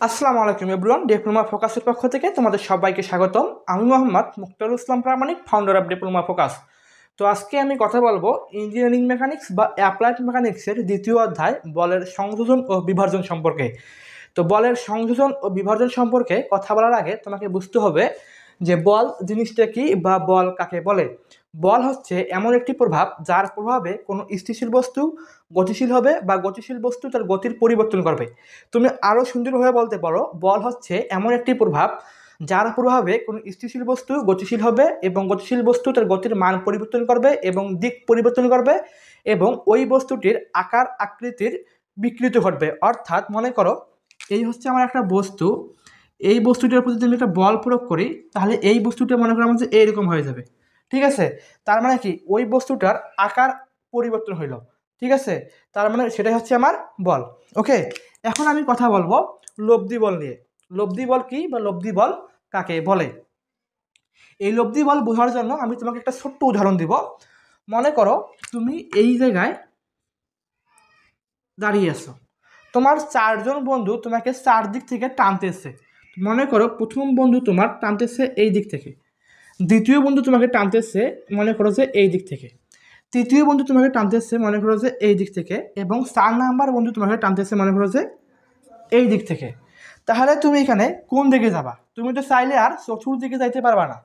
আসসালামু আলাইকুম everyone, diploma ফোকাসের পক্ষ থেকে তোমাদের সবাইকে স্বাগতম। আমি মোহাম্মদ মুক্তারুল ইসলাম প্রামাণিক, ফাউন্ডার অফ ডিপ্লোমা ফোকাস। তো আজকে আমি কথা বলবো ইঞ্জিনিয়ারিং মেকানিক্স বা অ্যাপ্লাইড মেকানিক্সের দ্বিতীয় অধ্যায় বলের সংযোজন ও বিভাজন সম্পর্কে। তো বলের সংযোজন ও বিভাজন সম্পর্কে কথা বলার আগে তোমাকে বুঝতে হবে যে বল জিনিসটা কি বা বল কাকে বলে। বল হচ্ছে এমন একটি প্রভাব যার প্রভাবে কোনো স্থিতিশীল বস্তু গতিশীল হবে বা গতিশীল বস্তু তার গতির পরিবর্তন করবে। তুমি আরও সুন্দরভাবে বলতে পারো, বল হচ্ছে এমন একটি প্রভাব যার প্রভাবে কোনো স্থিতিশীল বস্তু গতিশীল হবে এবং গতিশীল বস্তু তার গতির মান পরিবর্তন করবে এবং দিক পরিবর্তন করবে এবং ওই বস্তুটির আকার আকৃতির বিকৃতি ঘটবে। অর্থাৎ মনে করো এই হচ্ছে আমার একটা বস্তু, এই বস্তুটার প্রতি যদি আমি একটা বল প্রয়োগ করি তাহলে এই বস্তুটা মনে করো আমার যে এইরকম হয়ে যাবে। ঠিক আছে, তার মানে কি ওই বস্তুটার আকার পরিবর্তন হইল। ঠিক আছে, তার মানে সেটাই হচ্ছে আমার বল। ওকে, এখন আমি কথা বলবো লব্ধি বল নিয়ে। লব্ধি বল কি বা লব্ধি বল কাকে বলে? এই লব্ধি বল বোঝার জন্য আমি তোমাকে একটা ছোট্ট উদাহরণ দিব। মনে করো তুমি এই জায়গায় দাঁড়িয়ে আছো, তোমার চারজন বন্ধু তোমাকে চারদিক থেকে টানতেছে। মনে করো প্রথম বন্ধু তোমার টানতেছে এই দিক থেকে, দ্বিতীয় বন্ধু তোমাকে টানতেছে মনে করো যে এই দিক থেকে, তৃতীয় বন্ধু তোমাকে টানতেছে মনে করো যে এই দিক থেকে, এবং 4 নাম্বার বন্ধু তোমাকে টানতেছে মনে করো যে এই দিক থেকে। তাহলে তুমি এখানে কোন দিকে যাবা? তুমি তো চাইলে আর চতুর্দিকে যাইতে পারবা না,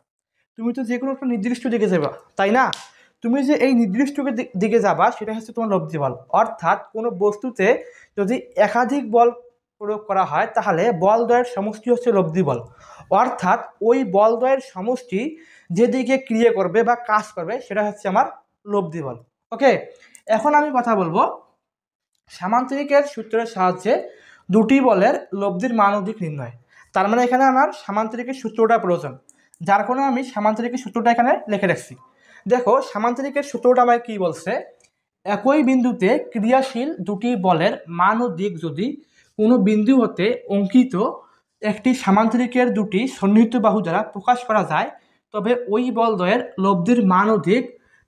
তুমি তো যে কোনো একটা নির্দিষ্ট দিকে যাবা, তাই না? তুমি যে এই নির্দিষ্ট দিকে যাবা সেটা হচ্ছে তোমার লব্ধি বল। অর্থাৎ কোনো বস্তুতে যদি একাধিক বল প্রয়োগ করা হয় তাহলে বল দ্বয়ের সমষ্টি হচ্ছে লব্ধি বল। অর্থাৎ ওই বল দ্বয়ের সমষ্টি যেদিকে ক্রিয়া করবে বা কাজ করবে সেটা হচ্ছে আমার লব্ধি বল। ওকে, এখন আমি কথা বলবো সামান্তরিকের সূত্রের সাহায্যে দুটি বলের লব্ধির মান ও দিক নির্ণয়। তার মানে এখানে আমার সামান্তরিকের সূত্রটা প্রয়োজন, যার কারণে আমি সামান্তরিকের সূত্রটা এখানে লিখে রাখছি। দেখো সামান্তরিকের সূত্রটা আমায় কি বলছে, একই বিন্দুতে ক্রিয়াশীল দুটি বলের মান ও দিক যদি কোনো বিন্দু হতে অঙ্কিত একটি সামান্তরিকের দুটি সন্নিহিত বাহু দ্বারা প্রকাশ করা যায়, তবে ওই বলদ্বয়ের লব্ধির মান ও দিক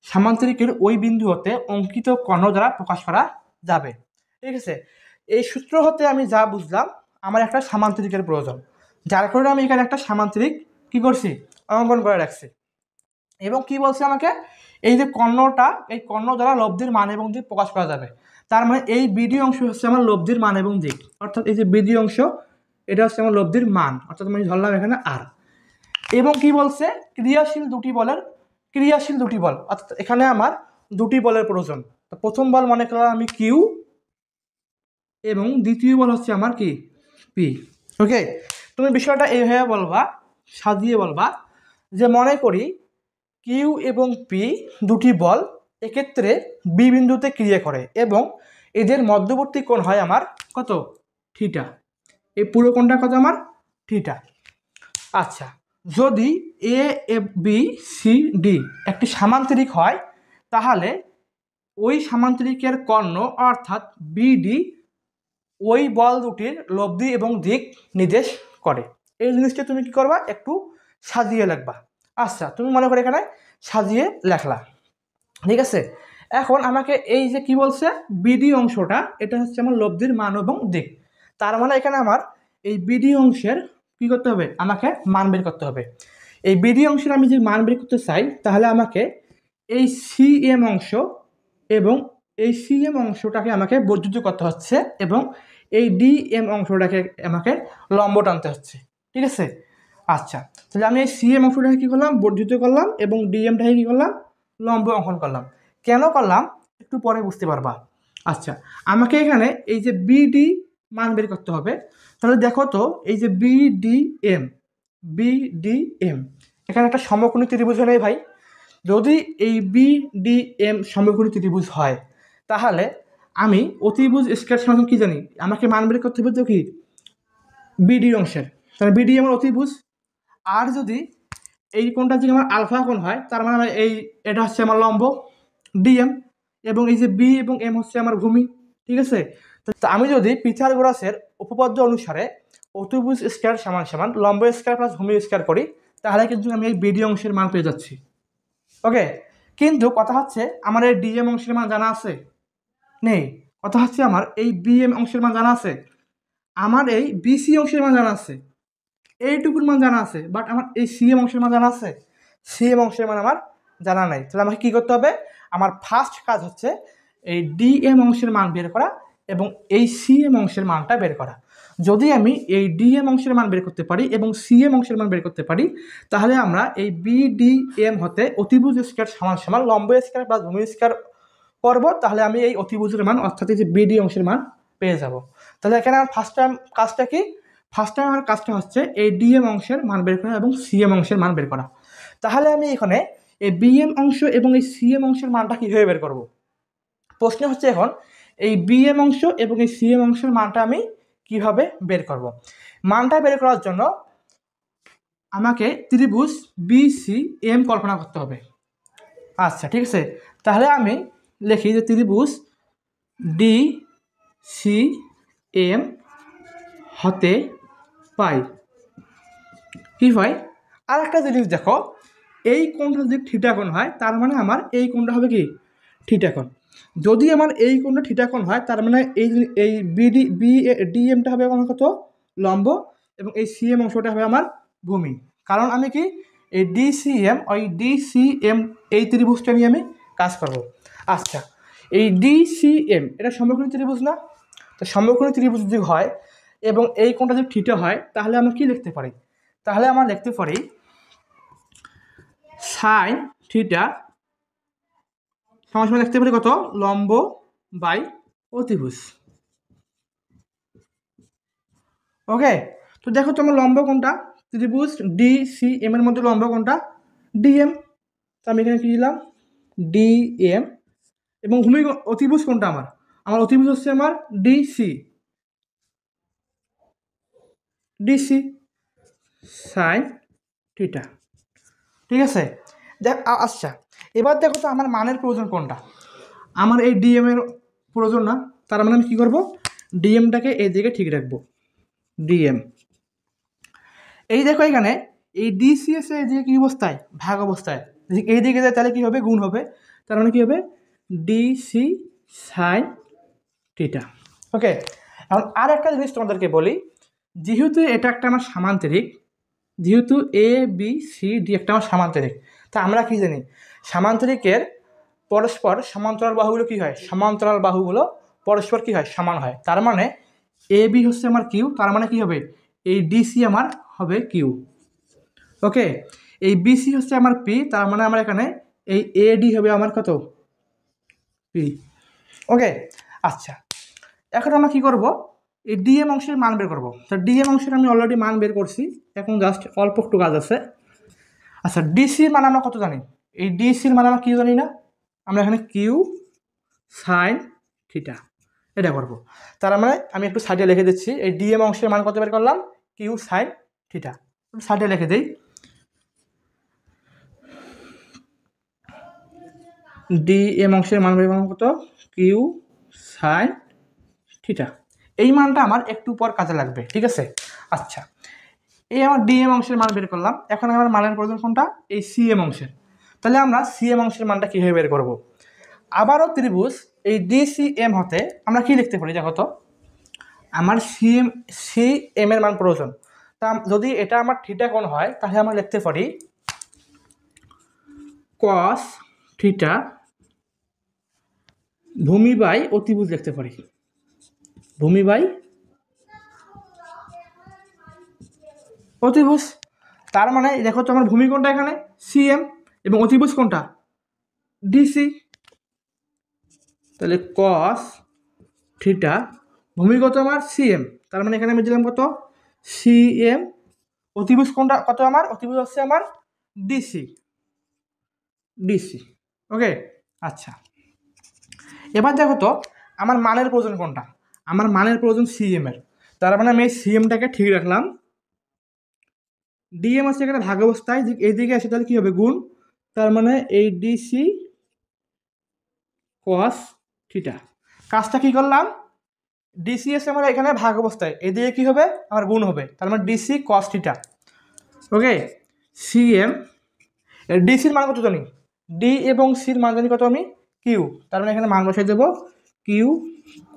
সামান্তরিকের ওই বিন্দু হতে অঙ্কিত কর্ণ দ্বারা প্রকাশ করা যাবে। ঠিক আছে, এই সূত্র হতে আমি যা বুঝলাম আমার একটা সামান্তরিকের প্রয়োজন, যার কারণে আমি এখানে একটা সামান্তরিক কি করছি, অঙ্কন করে রাখছি। এবং কি বলছে আমাকে, এই যে কর্ণটা, এই কর্ণ দ্বারা লব্ধির মান এবং দিক প্রকাশ করা যাবে। তার মানে এই বিডি অংশ হচ্ছে আমার লব্ধির মান এবং দিক, অর্থাৎ এই যে বিডি অংশ এটা হচ্ছে আমার লব্ধির মান, অর্থাৎ আমি ধরলাম এখানে আর। এবং কি বলছে, ক্রিয়াশীল দুটি বল, অর্থাৎ এখানে আমার দুটি বলের প্রয়োজন। তো প্রথম বল মনে করলাম আমি কিউ এবং দ্বিতীয় বল হচ্ছে আমার কি পি। ওকে, তুমি বিষয়টা এইভাবে বলবা, সাজিয়ে বলবা যে মনে করি কিউ এবং পি দুটি বল এক্ষেত্রে বি বিন্দুতে ক্রিয়া করে এবং এদের মধ্যবর্তী কোণ হয় আমার কত, থিটা। এই পুরো কোণটা কত আমার, থিটা। আচ্ছা, যদি A F B C D একটি সামান্তরিক হয় তাহলে ওই সামান্তরিকের কর্ণ অর্থাৎ বিডি ওই বল দুটির লব্ধি এবং দিক নির্দেশ করে। এই জিনিসটা তুমি কি করবা, একটু সাজিয়ে লিখবা। আচ্ছা, তুমি মনে করো এখানে সাজিয়ে লেখলা। ঠিক আছে, এখন আমাকে এই যে কি বলছে বিডি অংশটা, এটা হচ্ছে আমার লব্ধির মান এবং দিক। তার মানে এখানে আমার এই বিডি অংশের কি করতে হবে, আমাকে মান বের করতে হবে। এই বিডি অংশের আমি যদি মান বের করতে চাই তাহলে আমাকে এই সিএম অংশ এবং এই সিএম অংশটাকে আমাকে বর্ধিত করতে হচ্ছে এবং এই ডিএম অংশটাকে আমাকে লম্ব টানতে হচ্ছে। ঠিক আছে, আচ্ছা, তাহলে আমি এই সিএম অংশটাকে কী করলাম, বর্ধিত করলাম এবং ডিএমটাকে কী করলাম, লম্ব অঙ্কন করলাম। কেন করলাম একটু পরে বুঝতে পারবা। আচ্ছা, আমাকে এখানে এই যে বিডি মান বের করতে হবে। তাহলে দেখো তো এই যে বিডিএম এখানে একটা সমকোণী ত্রিভুজ নেই ভাই। যদি এই বিডিএম সমকোণী ত্রিভুজ হয় তাহলে আমি অতিভুজ স্কয়ার সমান কি জানি, আমাকে মান বের করতে হবে তো কি বিডি অংশের, তাহলে বিডি আমার অতিভুজ। আর যদি এই কোণটা যদি আমার আলফা কোণ হয় তার মানে আমার এই এটা হচ্ছে আমার লম্ব ডিএম, এবং এই যে বি এবং এম হচ্ছে আমার ভূমি। ঠিক আছে, তো আমি যদি পিথাগোরাসের উপপাদ্য অনুসারে অতিভুজ স্কয়ার সমান সমান লম্ব স্কয়ার প্লাস ভূমি স্কয়ার করি তাহলে কিন্তু আমি এই বিডি অংশের মান পেয়ে যাচ্ছি। ওকে, কিন্তু কথা হচ্ছে আমার এই ডিএম অংশের মান জানা আছে নেই, কথা হচ্ছে আমার এই বিএম অংশের মান জানা আছে। আমার এই বিসি অংশের মান জানা আছে, এইটুকুর মান জানা আছে, বাট আমার এই সিএম অংশের মান জানা আছে, সিএম অংশের মান আমার জানা নাই। তাহলে আমাকে কী করতে হবে? আমার ফার্স্ট কাজ হচ্ছে এই ডিএম অংশের মান বের করা এবং এই সিএম অংশের মানটা বের করা। যদি আমি এই ডিএম অংশের মান বের করতে পারি এবং সিএম অংশের মান বের করতে পারি, তাহলে আমরা এই বিডিএম হতে অতিভুজ স্কয়ার সমান সমান লম্ব স্কয়ার প্লাস ভূমি স্কয়ার করবো, তাহলে আমি এই অতিভুজের মান অর্থাৎ এই যে বিডি অংশের মান পেয়ে যাব। তাহলে এখানে আমার ফার্স্ট টাইম কাজটা কি? ফার্স্ট টাইম আমার কাজটা হচ্ছে এই ডিএম অংশের মান বের করা এবং সিএম অংশের মান বের করা। তাহলে আমি এখানে এই বিএম অংশ এবং এই সিএম অংশের মানটা কীভাবে বের করব? প্রশ্ন হচ্ছে এখন এই বিএম অংশ এবং এই সিএম অংশের মানটা আমি কিভাবে বের করব? মানটা বের করার জন্য আমাকে ত্রিভুজ বিসিএম কল্পনা করতে হবে। আচ্ছা ঠিক আছে, তাহলে আমি লিখি যে ত্রিভুজ ডিসিএম হতে পাই কি হয়? আর একটা জিনিস দেখো, এই কোণটা যদি থিটা কোণ হয় তার মানে আমার এই কোণটা হবে কি? থিটা কোণ। যদি আমার এই কোণটা থিটা কোণ হয় তার মানে এই ডিএমটা হবে আমার কত? লম্ব, এবং এই সিএম অংশটা হবে আমার ভূমি। কারণ আমি কি এই ডিসিএম এই ত্রিভুজটা নিয়ে আমি কাজ করব। আচ্ছা, এই ডিসিএম এটা সমকোণী ত্রিভুজ না? তো সমকোণী ত্রিভুজ যদি হয় এবং এই কোণটা যদি থিটা হয় তাহলে আমরা কি লিখতে পারি? তাহলে আমরা লিখতে পারি সাইন থিটা সমান লিখতে পারি কত? লম্ব বাই অতিভুজ। ওকে, তো দেখো তোমার লম্ব কোনটা? ত্রিভুজ ডিসিএম এর মধ্যে লম্ব কোনটা? ডিএম। তো আমি এখানে কি দিলাম? ডিএম। এবং ভূমি অতিভুজ কোনটা আমার? আমার অতিভুজ হচ্ছে আমার ডিসি সাইন থিটা। ঠিক আছে, দেখ। আচ্ছা, এবার দেখো তো আমার মানের প্রয়োজন কোনটা? আমার এই ডিএম এর প্রয়োজন না, তার মানে আমি কী করবো? ডিএমটাকে এইদিকে ঠিক রাখবো। ডিএম এই দেখো এখানে এই ডিসিএস এইদিকে কী অবস্থায়? ভাগ অবস্থায়। এইদিকে যায় তাহলে কী হবে? গুণ হবে। তার মানে কী হবে? DC sine theta. ওকে, এখন আর একটা জিনিস তোমাদেরকে বলি, যেহেতু এটা একটা আমার সামান্তরিক, যেহেতু এ বি সি ডি একটা আমার সামান্তরিক, তা আমরা কি জানি সামান্তরিকের পরস্পর সমান্তরাল বাহুগুলো কি হয়? সমান্তরাল বাহুগুলো পরস্পর কি হয়? সমান হয়। তার মানে এ বি হচ্ছে আমার কিউ, তার মানে কি হবে? এই ডিসি আমার হবে কিউ। ওকে, এই বিসি হচ্ছে আমার পি, তার মানে আমার এখানে এই এডি হবে আমার কত? পি। ওকে, আচ্ছা, এখন আমরা কি করব? এই ডিএম অংশের মান বের করবো। তো ডিএম অংশের আমি অলরেডি মান বের করছি, এখন জাস্ট অল্প একটু কাজ আছে। আচ্ছা, ডিসির মান আমরা কত জানি? এই ডিসির মান আমরা কি জানি না? আমরা এখানে কিউ সাইন থিটা এটা করবো। তার মানে আমি একটু সাইডে লিখে দিচ্ছি, এই ডিএম অংশের মান কত বের করলাম? Q sine theta. সাইডে লিখে দিই, ডিএম অংশের মান বের করলাম কত? Q sine theta. এই মানটা আমার একটু পর কাজে লাগবে, ঠিক আছে? আচ্ছা, এই আমার ডিএম অংশের মান বের করলাম, এখন আমার মানের প্রয়োজন কোনটা? এই সিএম অংশের। তাহলে আমরা সিএম অংশের মানটা কীভাবে বের করব? আবারও ত্রিভুজ এই ডিসিএম হতে আমরা কি লিখতে পারি দেখো তো? আমার সিএম এর মান প্রয়োজন। তা যদি এটা আমার থিটা কোণ হয় তাহলে আমরা লিখতে পারি কস থিটা ভূমি বাই অতিভুজ লিখতে পারি। ভূমি বাই অতিভুজ। তার মানে দেখো তো আমার ভূমি কোনটা এখানে? সিএম, এবং অতিভুজ কোনটা? ডিসি। তাহলে কস থিটা ভূমি কত আমার? সিএম, তার মানে এখানে আমি দিলাম কত? সিএম। অতিভুজ কোনটা কত আমার? অতিভুজ হচ্ছে আমার ডিসি। ওকে, আচ্ছা, এবার দেখো তো আমার মানের প্রয়োজন কোনটা? আমার মানের প্রয়োজন সিএম এর, তার মানে আমি এই সিএমটাকে ঠিক রাখলাম। ডিএম আছে এখানে ভাগ অবস্থায়, এইদিকে আসে তাহলে কী হবে? গুণ। তার মানে এই ডিসি কস থিটা। কাজটা কি করলাম? ডিসি এসে আমার এখানে ভাগ অবস্থায়, এদিকে কি হবে? আমার গুণ হবে, তার মানে ডিসি কস থিটা। ওকে, সিএম ডিসির মান কত জানি? ডি এবং সির মান জানি কত আমি? কিউ। তার মানে এখানে মান বসাই দেবো কিউ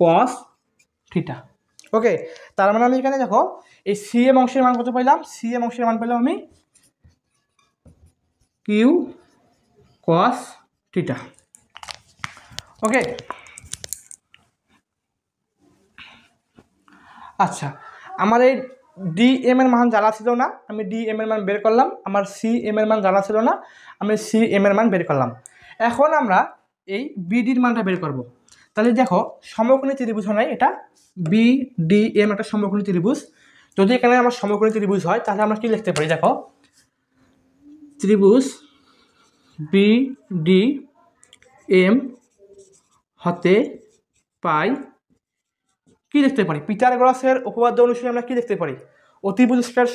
কস থিটা। ওকে, তার মানে আমি এখানে দেখো এই সি এম অংশের মান কত পাইলাম, সি এম অংশের মান পাইলাম আমি কিউ কস থিটা। ওকে, আচ্ছা আমার এই ডি এম এর মান জানা ছিল না, আমি ডি এম এর মান বের করলাম। আমার সি এম এর মান জানা ছিল না, আমি সি এম এর মান বের করলাম। এখন আমরা এই বিডির মানটা বের করব। তাহলে দেখো সমকোণী ত্রিভুজ হয় এটা বি ডি এম একটা সমকোণী ত্রিভুজ। যদি এখানে আমার সমকোণী ত্রিভুজ হয় তাহলে আমরা কি লিখতে পারি, দেখো ত্রিভুজ বি ডি এম হতে পাই কি লিখতে পারি, পিথাগোরাসের উপপাদ্য অনুসারে আমরা কি লিখতে পারি, অতিভুজ স্কয়ার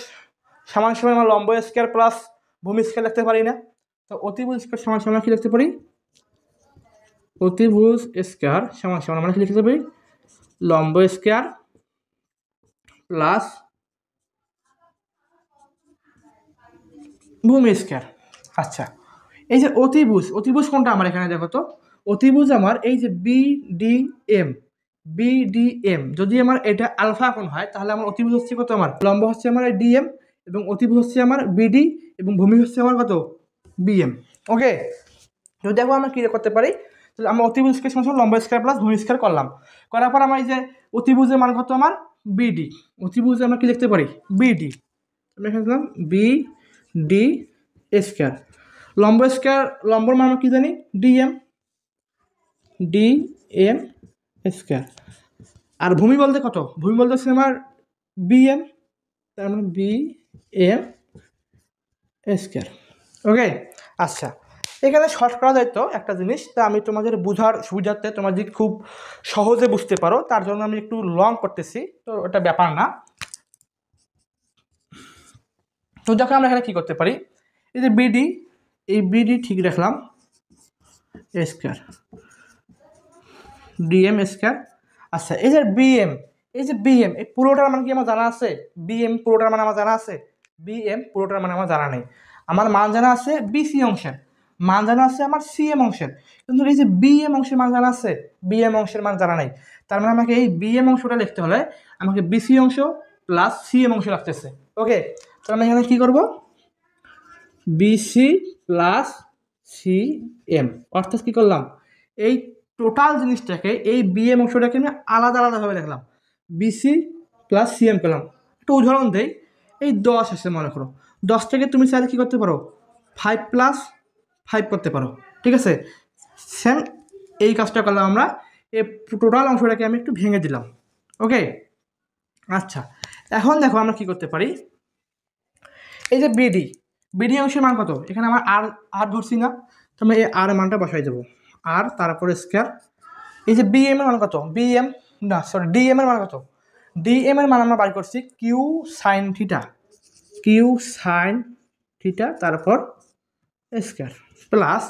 সমান সমান আমরা লম্ব স্কয়ার প্লাস ভূমি স্কয়ার লিখতে পারি না? তো অতিভুজ স্কয়ার সমান সমান কি লিখতে পারি, অতিভুজ স্কয়ার সমান সমান আমরা কি লিখতে পারি, লম্ব স্কয়ার প্লাস ভূমি স্কয়ার। আচ্ছা এই যে অতিভুজ, অতিভুজ কোনটা আমার এখানে দেখো তো, অতিভুজ আমার এই যে বিডিএম, বিডিএম যদি আমার এটা আলফা কোণ হয় তাহলে আমার অতিভুজ হচ্ছে কত, আমার লম্ব হচ্ছে আমার ডিএম এবং অতিভুজ হচ্ছে আমার বিডি এবং ভূমি হচ্ছে আমার কত বিএম। ওকে, তো দেখো আমরা কি করতে পারি, তাহলে আমরা অতিভুজ স্কয়ার সমান লম্ব স্কয়ার প্লাস ভূমি স্কয়ার করলাম, করার পর আমার এই যে অতিভুজের মান কত আমার বিডি, অতিভুজে আমরা কি লিখতে পারি বিডি, আমি এখানে লিখলাম বিডি স্কয়ার, লম্ব স্কয়ার লম্বর মান আমরা কি জানি ডিএম, ডিএম স্কয়ার, আর ভূমি বলতে কত, ভূমি বলতে হচ্ছে আমার বিএম, তার মানে বিএম স্কয়ার। ওকে, আচ্ছা এখানে শর্ট করা যায় তো একটা জিনিস, তা আমি তোমাদের বোঝার সুবিধার্থে তোমরা যদি খুব সহজে বুঝতে পারো তার জন্য আমি একটু লং করতেছি, তো ওটা ব্যাপার না। তো দেখো আমরা এখানে কি করতে পারি, এই যে বিডি, এই বিডি ঠিক রাখলাম স্কয়ার ডিএম স্কয়ার। আচ্ছা এই যে বিএম, এই যে বিএম এই পুরোটার মান কি আমার জানা আছে, বিএম পুরোটার মান আমার জানা আছে, বিএম পুরোটার মান আমার জানা নেই। আমার মান জানা আছে বিসি অংশের, মান জানা আছে আমার সিএম অংশের, কিন্তু এই যে বিএম অংশের মান জানা আছে, বিএম অংশের মান জানা নেই। তার মানে আমাকে এই বিএম অংশটা লিখতে হলে আমাকে বিসি অংশ প্লাস সিএম অংশ লাগতেছে। ওকে, তাহলে আমি এখানে কি করব, বিসি প্লাস সিএম, অর্থাৎ কি করলাম এই টোটাল জিনিসটাকে এই বিএম অংশটাকে আমি আলাদা আলাদাভাবে দেখলাম, বিসি প্লাস সিএম পেলাম। একটা উদাহরণ দেই, এই 10 আছে মনে করো, 10 থেকে তুমি চাইলে কী করতে পারো 5+5 করতে পারো, ঠিক আছে। সেম এই কাজটা করলাম আমরা, এই টোটাল অংশটাকে আমি একটু ভেঙে দিলাম। ওকে, আচ্ছা এখন দেখো আমরা কি করতে পারি, এই যে বিডি, বিডি অংশের মান কত, এখানে আমার আর আর ধরছি না, তো আমি এই আর মানটা বসাই দেবো, আর তারপরে স্কয়ার। এই যে বিএম এর মান কত, বিএম না সরি ডিএম এর মান কত, ডিএম এর মান আমরা বাই করছি Q sine theta, Q sine theta তারপর স্কয়ার প্লাস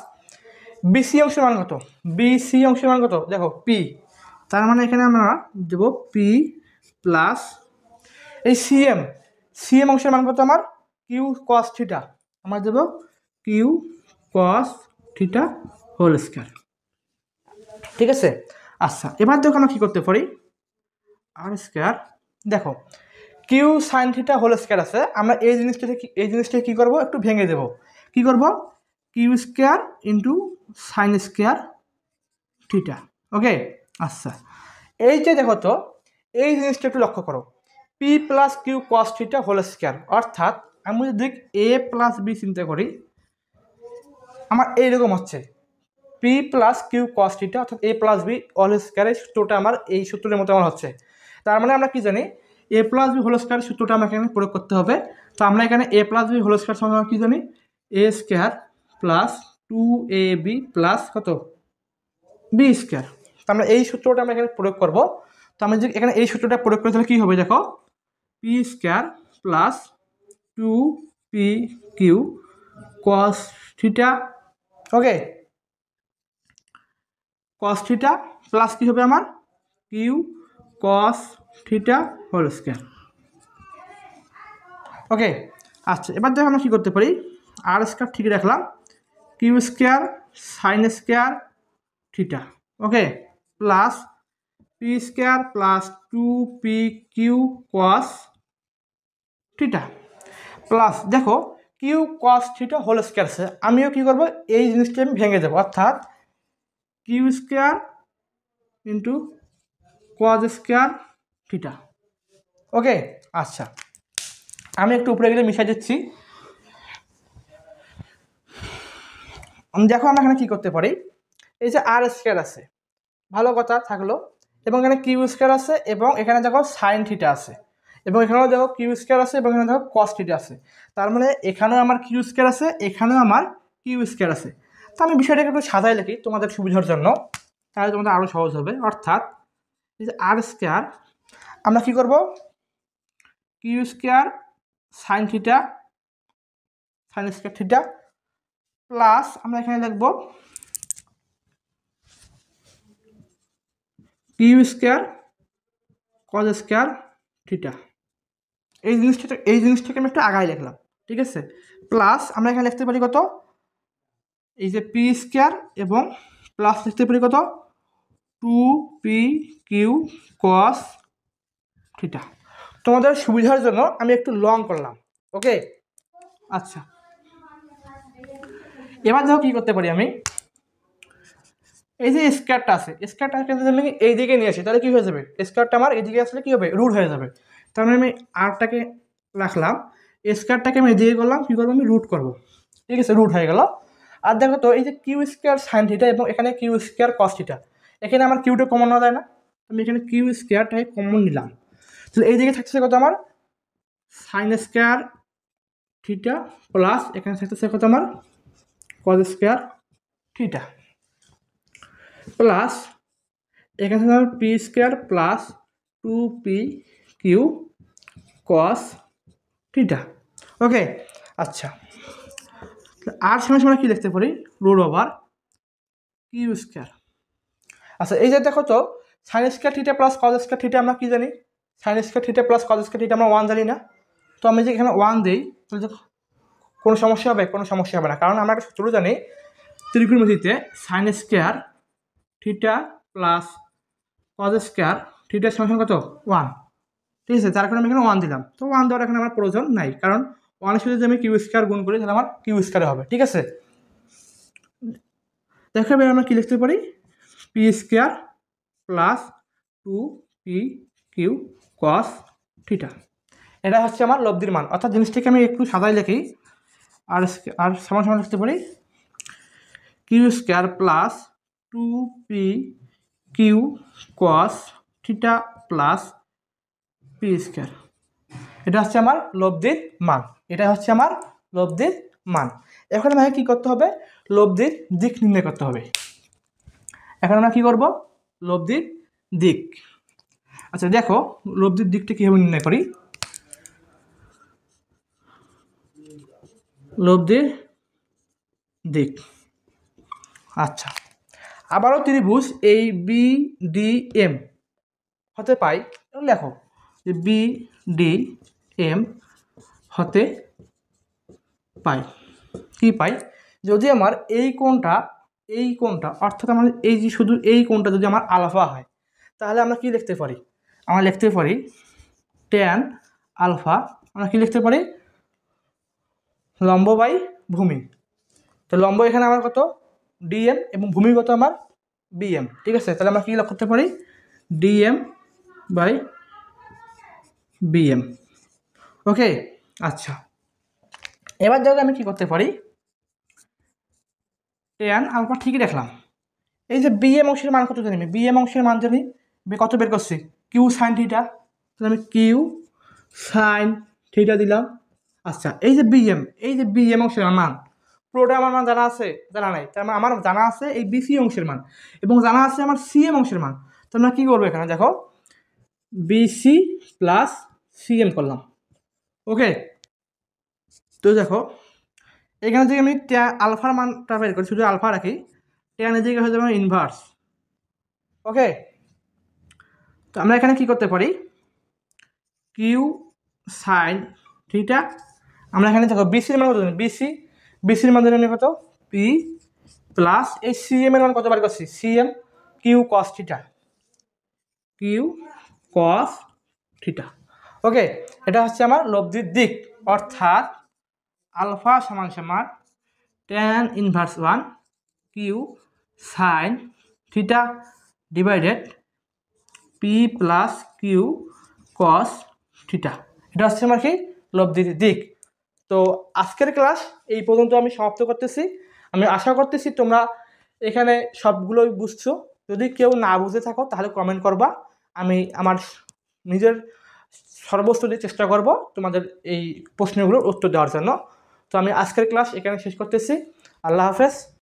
বিসি অংশের মান কত, বিসি অংশের মান কত দেখো পি, তার মানে এখানে আমরা দেবো পি প্লাস এই সিএম, সিএম অংশের মান কত আমার কিউ কস থিটা, আমরা দেবো Q cos theta whole square, ঠিক আছে। আচ্ছা এবার দেখো আমরা কী করতে পারি, আর স্কয়ার দেখো Q sine theta whole square আছে, আমরা এই জিনিসটাকে কী করবো একটু ভেঙে দেবো, কী করবো q square into sine square theta. Okay, আচ্ছা এই যে দেখো তো এই জিনিসটা একটু লক্ষ্য করো, P plus Q cos theta whole square, অর্থাৎ আমি যদি এ প্লাস বি চিন্তা করি আমার এইরকম হচ্ছে P plus Q cos theta অর্থাৎ এ প্লাস বি হোল স্কয়ারের সূত্রটা আমার এই সূত্রের মতো আমার হচ্ছে। তার মানে আমরা কি জানি এ প্লাস বি হোল স্কয়ারের সূত্রটা আমাকে এখানে প্রয়োগ করতে হবে। তো আমরা এখানে এ প্লাস বি হোল স্কয়ার সমান কি জানি এ স্কয়ার প্লাস 2ab প্লাস কত বি স্কয়ার। তো আমরা এই সূত্রটা আমরা এখানে প্রয়োগ করব। তো আমি যদি এখানে এই সূত্রটা প্রয়োগ করি তাহলে কী হবে দেখো p square plus 2pq cos theta, okay cos theta plus কী হবে আমার Q cos theta whole square. Okay, আচ্ছা এবার দেখো আমরা কী করতে পারি, আর স্কয়ার ঠিক রাখলাম, q square sine square theta, okay plus P square plus 2p Q cos theta plus দেখো q cos theta whole square আছে, আমিও কি করব এই জিনিসটা আমি ভেঙে দেবো, অর্থাৎ q square into cos square theta. Okay, আচ্ছা আমি একটু উপরে গেলে মিশাই দিচ্ছি। দেখো আমরা এখানে কী করতে পারি, এই যে আর স্কোয়ার আছে, ভালো কথা থাকলো, এবং এখানে কিউ স্কোয়ার আছে, এবং এখানে দেখো সাইন থিটা আছে, এবং এখানেও দেখো কিউ স্কোয়ার আছে, এবং এখানে দেখো কস থিটা আছে। তার মানে এখানেও আমার কিউ স্কোয়ার আছে, এখানেও আমার কিউ স্কোয়ার আছে। তো আমি বিষয়টাকে একটু সাজাই লিখি তোমাদের সুবিধার জন্য, তাহলে তোমাদের আরও সহজ হবে। অর্থাৎ এই যে আর স্কোয়ার, আমরা কী করব, Q square sine theta sine square theta plus আমরা এখানে লিখব Q square cos square theta. এই জিনিসটাকে আমি একটু আগায় লিখলাম, ঠিক আছে। প্লাস আমরা এখানে লিখতে পারি কত, এই যে পি স্কোয়ার, এবং প্লাস লিখতে পারি কত 2p কিউ কস থিটা। তোমাদের সুবিধার জন্য আমি একটু লং করলাম। ওকে, আচ্ছা এবার দেখো কী করতে পারি আমি, এই যে স্কোয়ারটা আছে, স্কোয়ারটাকে যদি আমি এই দিকে নিয়ে আসি তাহলে কী হয়ে যাবে, স্কোয়ারটা আমার এদিকে আসলে কী হবে, রুট হয়ে যাবে। তার মানে আমি আরটাকে রাখলাম, স্কোয়ারটাকে আমি এদিকে করলাম, কী করবো আমি রুট করবো, ঠিক আছে, রুট হয়ে গেল। আর দেখো তো এই যে কিউ স্কোয়ার সাইন থিটা এবং এখানে কিউ স্কোয়ার কস থিটা, এখানে আমার কিউটা কমন নেওয়া যায় না, আমি এখানে কিউ স্কোয়ারটাকে কমন নিলাম, তাহলে এই দিকে থাকতেছে কত আমার সাইন স্কোয়ার থিটা প্লাস এখানে থাকতেছে কত আমার কস স্কোয়ার থিটা প্লাস এখানে থাকছে আমার p square plus 2p Q cos theta. Okay, আচ্ছা আর সময় সময় কী লিখতে পারি, রুট ওভার কিউ স্কোয়ার। আচ্ছা এই যে দেখো তো sign square theta plus cos square theta আমরা কী জানি, sign square theta plus cos square theta আমরা 1 জানি না। তো আমি যে এখানে 1 দিই তাহলে কোনো সমস্যা হবে, কোনো সমস্যা হবে না, কারণ আমরা একটা সূত্র জানি ত্রিকোণমিতিতে sine square theta plus cos square থিটার সমান কত 1, ঠিক আছে, যার কারণে আমি এখানে 1 দিলাম। তো 1 দেওয়ার এখানে আমার প্রয়োজন নাই, কারণ 1 এর সাথে যদি আমি কিউ স্কোয়ার গুণ করি তাহলে আমার কিউ স্কোয়ারে হবে, ঠিক আছে। দেখো এবার আমরা কী লিখতে পারি, P square plus 2p Q cos theta, এটা হচ্ছে আমার লব্ধির মান। অর্থাৎ জিনিসটাকে আমি একটু সাদাই লিখি, আর সমান সমান লিখতে পারি Q square plus 2p Q cos theta plus P square, এটা হচ্ছে আমার লব্ধির মান, এটা হচ্ছে আমার লব্ধির মান। এখন আমাকে কী করতে হবে, লব্ধির দিক নির্ণয় করতে হবে। এখন আমরা কী করব, লব্ধির দিক। আচ্ছা দেখো লব্ধির দিকটা কীভাবে নির্ণয় করি, লব্ধির দিক, আচ্ছা আবারও ত্রিভুজ এই বি ডি এম হতে পাই, লেখো যে বি ডি এম হতে পাই, কি পাই, যদি আমার এই কোণটা অর্থাৎ আমার এই যে শুধু এই কোণটা যদি আমার আলফা হয় তাহলে আমরা কি লিখতে পারি, আমরা লিখতে পারি ট্যান আলফা, আমরা কি লিখতে পারি লম্ব বাই ভূমি। তো লম্ব এখানে আমার কত ডিএম এবং ভূমি কত আমার বিএম, ঠিক আছে, তাহলে আমরা কি করতে পারি ডিএম বাই বিএম। ওকে, আচ্ছা এবার দেখো আমি কি করতে পারি, ট্যান আলফা ঠিকই রাখলাম, এই যে বিএম অংশের মান কত জানি, বিএম অংশের মান জানি কত বের করছি কিউ সাইন থিটা, তাহলে আমি কিউ সাইন থিটা দিলাম। আচ্ছা এই যে বিএম অংশের মান পুরোটা আমার মান জানা আছে, জানা নাই, তার মানে আমার জানা আছে এই বিসি অংশের মান এবং জানা আছে আমার সিএম অংশের মান। তো আমরা কী করবো, এখানে দেখো বিসি প্লাস সিএম করলাম। ওকে, তো দেখো এখানে যদি আমি আলফার মানটা বের করি, শুধু আলফা রাখি, ট্যান এদিকে হয়ে যাবে ইনভার্স। ওকে, তো আমরা এখানে কি করতে পারি কিউ সাইন থিটা, আমরা এখানে দেখো বিসির মান কত জানি, বিসির মান জানি কত পি প্লাস এই সিএম এর মান কত বার করছি cm q cos theta, q cos theta. Okay, এটা হচ্ছে আমার লব্ধির দিক, অর্থাৎ আলফা সমান সমান tan inverse 1 Q sine theta divided P plus Q cos theta. এটা হচ্ছে আমার কি লব্ধির দিক। তো আজকের ক্লাস এই পর্যন্ত আমি সমাপ্ত করতেছি। আমি আশা করতেছি তোমরা এখানে সবগুলোই বুঝছো। যদি কেউ না বুঝে থাকো তাহলে কমেন্ট করবা, আমি আমার নিজের সর্বোচ্চ দিয়ে চেষ্টা করব তোমাদের এই প্রশ্নগুলোর উত্তর দেওয়ার জন্য। তো আমি আজকের ক্লাস এখানে শেষ করতেছি। আল্লাহ হাফেজ।